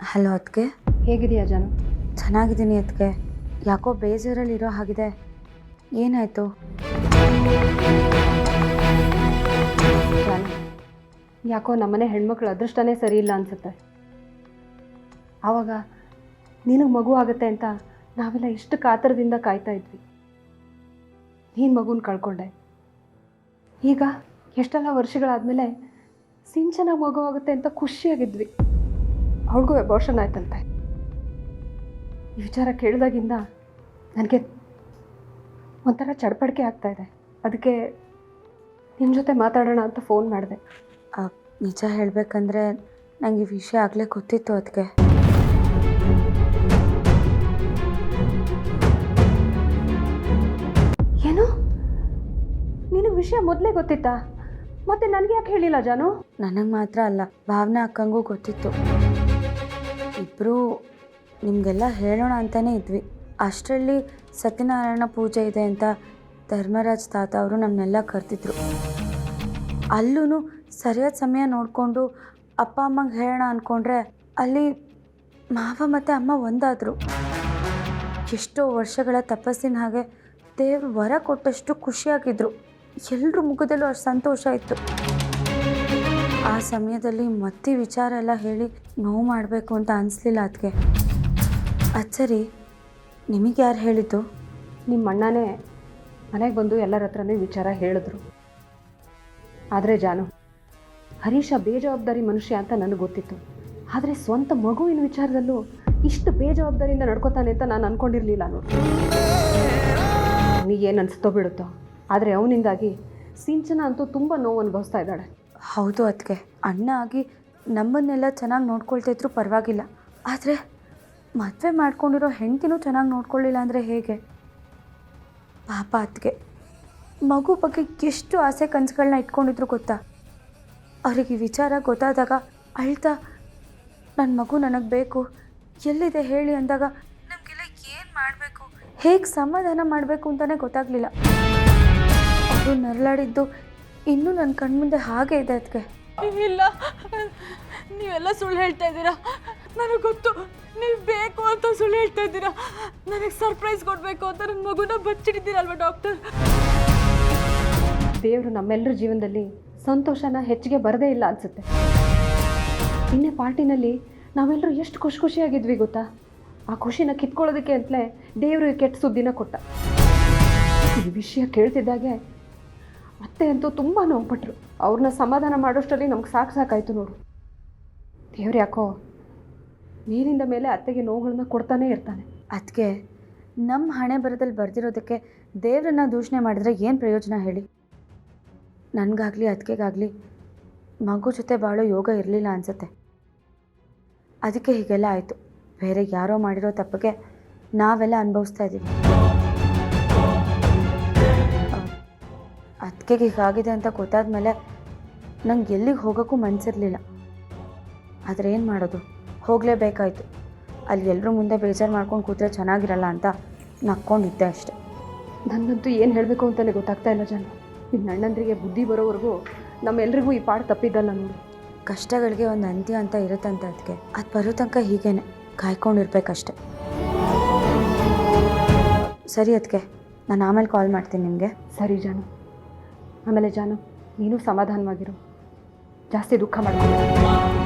Hello ಅದಕ್ಕೆ. ಹೇಗಿದೆಯಾ ಜಾನು? ಚೆನ್ನಾಗಿದ್ದೀನಿ ಅದಕ್ಕೆ. ಯಾಕೋ ಬೇಜಾರಲ್ಲಿರೋ ಹಾಗಿದೆ, ಏನಾಯಿತು? ಜಾನು, ಯಾಕೋ ನಮ್ಮನೆ ಹೆಣ್ಮಕ್ಳು ಅದೃಷ್ಟನೇ ಸರಿ ಇಲ್ಲ ಅನಿಸುತ್ತೆ. ಆವಾಗ ನಿನಗೆ ಮಗು ಆಗುತ್ತೆ ಅಂತ ನಾವೆಲ್ಲ ಇಷ್ಟು ಕಾತರದಿಂದ ಕಾಯ್ತಾ ಇದ್ವಿ. ನೀನು ಮಗುನ ಕಳ್ಕೊಂಡೆ. ಈಗ ಎಷ್ಟೆಲ್ಲ ವರ್ಷಗಳಾದಮೇಲೆ ಸಿಂಚನ ಮಗು ಆಗುತ್ತೆ ಅಂತ ಖುಷಿಯಾಗಿದ್ವಿ. ಅವಳಿಗೂ ಅಬೋರ್ಷನ್ ಆಯ್ತಂತೆ. ಈ ವಿಚಾರ ಕೇಳಿದಾಗಿಂದ ನನಗೆ ಒಂಥರ ಚಡಪಡಿಕೆ ಆಗ್ತಾಯಿದೆ. ಅದಕ್ಕೆ ನಿಮ್ಮ ಜೊತೆ ಮಾತಾಡೋಣ ಅಂತ ಫೋನ್ ಮಾಡಿದೆ. ನಿಜ ಹೇಳಬೇಕಂದ್ರೆ ನನಗೆ ಈ ವಿಷಯ ಆಗಲೇ ಗೊತ್ತಿತ್ತು ಅದಕ್ಕೆ. ಏನು? ನಿನಗೆ ವಿಷಯ ಮೊದಲೇ ಗೊತ್ತಿತ್ತಾ? ಮತ್ತೆ ನನಗೆ ಯಾಕೆ ಹೇಳಿಲ್ಲ ಜಾನು? ನನಗೆ ಮಾತ್ರ ಅಲ್ಲ, ಭಾವನಾ ಅಕ್ಕಂಗೂ ಗೊತ್ತಿತ್ತು. ಇಬ್ಬರು ನಿಮಗೆಲ್ಲ ಹೇಳೋಣ ಅಂತಲೇ ಇದ್ವಿ. ಅಷ್ಟರಲ್ಲಿ ಸತ್ಯನಾರಾಯಣ ಪೂಜೆ ಇದೆ ಅಂತ ಧರ್ಮರಾಜ್ ತಾತ ಅವರು ನಮ್ಮನ್ನೆಲ್ಲ ಕರೆದಿದ್ರು. ಅಲ್ಲೂ ಸರಿಯಾದ ಸಮಯ ನೋಡಿಕೊಂಡು ಅಪ್ಪ ಅಮ್ಮಗೆ ಹೇಳೋಣ ಅಂದ್ಕೊಂಡ್ರೆ ಅಲ್ಲಿ ಮಾವ ಮತ್ತು ಅಮ್ಮ ಒಂದಾದರು. ಎಷ್ಟೋ ವರ್ಷಗಳ ತಪಸ್ಸಿನ ಹಾಗೆ ದೇವರು ವರ ಕೊಟ್ಟಷ್ಟು ಖುಷಿಯಾಗಿದ್ದರು. ಎಲ್ಲರ ಮುಖದಲ್ಲೂ ಅಷ್ಟು ಸಂತೋಷ ಇತ್ತು. ಆ ಸಮಯದಲ್ಲಿ ಮತ್ತೆ ವಿಚಾರ ಎಲ್ಲ ಹೇಳಿ ನೋವು ಮಾಡಬೇಕು ಅಂತ ಅನಿಸ್ಲಿಲ್ಲ ಅದಕ್ಕೆ. ಅದು ಸರಿ, ನಿಮಗೆ ಯಾರು ಹೇಳಿದ್ದು? ನಿಮ್ಮ ಅಣ್ಣನೇ ಮನೆಗೆ ಬಂದು ಎಲ್ಲರ ಹತ್ರನೇ ವಿಚಾರ ಹೇಳಿದ್ರು. ಆದರೆ ಜಾನು, ಹರೀಶ ಬೇಜವಾಬ್ದಾರಿ ಮನುಷ್ಯ ಅಂತ ನನಗೆ ಗೊತ್ತಿತ್ತು. ಆದರೆ ಸ್ವಂತ ಮಗುವಿನ ವಿಚಾರದಲ್ಲೂ ಇಷ್ಟು ಬೇಜವಾಬ್ದಾರಿಯಿಂದ ನಡ್ಕೋತಾನೆ ಅಂತ ನಾನು ಅಂದ್ಕೊಂಡಿರಲಿಲ್ಲ. ನೋಡಿ, ಅವನಿಗೇನು ಅನಿಸ್ತೋ ಬಿಡುತ್ತೋ, ಆದರೆ ಅವನಿಂದಾಗಿ ಸಿಂಚನ ಅಂತೂ ತುಂಬ ನೋವು ಅನುಭವಿಸ್ತಾ ಇದ್ದಾಳೆ. ಹೌದು ಅದಕ್ಕೆ. ಅಣ್ಣ ಆಗಿ ನಮ್ಮನ್ನೆಲ್ಲ ಚೆನ್ನಾಗಿ ನೋಡ್ಕೊಳ್ತಾ ಇದ್ರು ಪರವಾಗಿಲ್ಲ, ಆದರೆ ಮದುವೆ ಮಾಡ್ಕೊಂಡಿರೋ ಹೆಂಡತಿನೂ ಚೆನ್ನಾಗಿ ನೋಡ್ಕೊಳ್ಳಿಲ್ಲ ಅಂದರೆ ಹೇಗೆ? ಪಾಪ ಅದಕ್ಕೆ ಮಗು ಬಗ್ಗೆ ಎಷ್ಟು ಆಸೆ ಕನಸುಗಳನ್ನ ಇಟ್ಕೊಂಡಿದ್ರು ಗೊತ್ತಾ? ಅವ್ರಿಗೆ ಈ ವಿಚಾರ ಗೊತ್ತಾದಾಗ ಅಳ್ತಾ ನನ್ನ ಮಗು ನನಗೆ ಬೇಕು, ಎಲ್ಲಿದೆ ಹೇಳಿ ಅಂದಾಗ ನಮಗೆಲ್ಲ ಏನು ಮಾಡಬೇಕು, ಹೇಗೆ ಸಮಾಧಾನ ಮಾಡಬೇಕು ಅಂತಲೇ ಗೊತ್ತಾಗಲಿಲ್ಲ. ಅವರು ನರಳಾಡಿದ್ದು ಇನ್ನೂ ನನ್ನ ಕಣ್ಮುಂದೆ ಹಾಗೆ ಇದೆ ಅದಕ್ಕೆ. ಇಲ್ಲ, ನೀವೆಲ್ಲ ಸುಳ್ಳು ಹೇಳ್ತಾ ಇದ್ದೀರಾ. ನನಗೆ ಗೊತ್ತು, ನೀವು ಬೇಕು ಅಂತ ಸುಳ್ಳು ಹೇಳ್ತಾ ಇದ್ದೀರಾ. ನನಗೆ ಸರ್ಪ್ರೈಸ್ ಕೊಡಬೇಕು ಅಂತ ನನ್ನ ಮಗುನ ಬಚ್ಚಿಟ್ಟಿದ್ದೀರಲ್ವ ಡಾಕ್ಟರ್. ದೇವರು ನಮ್ಮೆಲ್ಲರ ಜೀವನದಲ್ಲಿ ಸಂತೋಷನ ಹೆಚ್ಚಿಗೆ ಬರದೇ ಇಲ್ಲ ಅನಿಸುತ್ತೆ. ನಿನ್ನೆ ಪಾರ್ಟಿನಲ್ಲಿ ನಾವೆಲ್ಲರೂ ಎಷ್ಟು ಖುಷಿಯಾಗಿದ್ವಿ ಗೊತ್ತಾ? ಆ ಖುಷಿನ ಕಿತ್ಕೊಳ್ಳೋದಕ್ಕೆ ಅಂತಲೇ ದೇವರು ಕೆಟ್ಟ ಸುದ್ದಿನ ಕೊಟ್ಟ. ಈ ವಿಷಯ ಕೇಳ್ತಿದ್ದಾಗೆ ಅತ್ತೆ ಅಂತೂ ತುಂಬ ನೋವುಪಟ್ರು. ಅವ್ರನ್ನ ಸಮಾಧಾನ ಮಾಡೋಷ್ಟರಲ್ಲಿ ನಮ್ಗೆ ಸಾಕಾಯ್ತು ನೋಡು. ದೇವ್ರು ಯಾಕೋ ಮೇಲಿಂದ ಮೇಲೆ ಅತ್ತೆಗೆ ನೋವುಗಳನ್ನ ಕೊಡ್ತಾನೆ ಇರ್ತಾನೆ. ಅದಕ್ಕೆ ನಮ್ಮ ಹಣೆ ಬರದಲ್ಲಿ ಬರ್ದಿರೋದಕ್ಕೆ ದೇವರನ್ನ ದೂಷಣೆ ಮಾಡಿದ್ರೆ ಏನು ಪ್ರಯೋಜನ ಹೇಳಿ? ನನಗಾಗಲಿ ಅದಕ್ಕೆಗಾಗಲಿ ಮಗು ಜೊತೆ ಬಾಳೋ ಯೋಗ ಇರಲಿಲ್ಲ ಅನಿಸುತ್ತೆ. ಅದಕ್ಕೆ ಹೀಗೆಲ್ಲ ಆಯಿತು. ಬೇರೆ ಯಾರೋ ಮಾಡಿರೋ ತಪ್ಪಿಗೆ ನಾವೆಲ್ಲ ಅನುಭವಿಸ್ತಾ ಇದ್ದೀವಿ. ಅದಕ್ಕೆ ಹೀಗಾಗಿದೆ ಅಂತ ಗೊತ್ತಾದ ಮೇಲೆ ನಂಗೆ ಎಲ್ಲಿಗೆ ಹೋಗೋಕ್ಕೂ ಮನಸ್ಸಿರಲಿಲ್ಲ. ಆದರೆ ಏನು ಮಾಡೋದು, ಹೋಗಲೇಬೇಕಾಯ್ತು. ಅಲ್ಲಿ ಎಲ್ಲರೂ ಮುಂದೆ ಬೇಜಾರು ಮಾಡ್ಕೊಂಡು ಕೂತ್ರೆ ಚೆನ್ನಾಗಿರಲ್ಲ ಅಂತ ನಕ್ಕೊಂಡಿದ್ದೆ ಅಷ್ಟೆ. ನನಗಂತೂ ಏನು ಹೇಳಬೇಕು ಅಂತಲೇ ಗೊತ್ತಾಗ್ತಾ ಇಲ್ಲ ಜಾನು. ನಿಮ್ಮ ಅಣ್ಣಂದ್ರಿಗೆ ಬುದ್ಧಿ ಬರೋವರೆಗೂ ನಮ್ಮೆಲ್ರಿಗೂ ಈ ಪಾಠ ತಪ್ಪಿದ್ದಲ್ಲ ನೋಡಿ. ಕಷ್ಟಗಳಿಗೆ ಒಂದು ಅಂತ್ಯ ಅಂತ ಇರುತ್ತಂತೆ ಅದಕ್ಕೆ. ಅದು ಬರೋ ತನಕ ಹೀಗೇನೆ ಕಾಯ್ಕೊಂಡಿರ್ಬೇಕಷ್ಟೆ. ಸರಿ ಅದಕ್ಕೆ, ನಾನು ಆಮೇಲೆ ಕಾಲ್ ಮಾಡ್ತೀನಿ ನಿಮಗೆ. ಸರಿ ಜಾನು. ಆಮೇಲೆ ಜಾನು, ನೀನು ಸಮಾಧಾನವಾಗಿರು, ಜಾಸ್ತಿ ದುಃಖ ಮಾಡ್ಕೊಂಡು.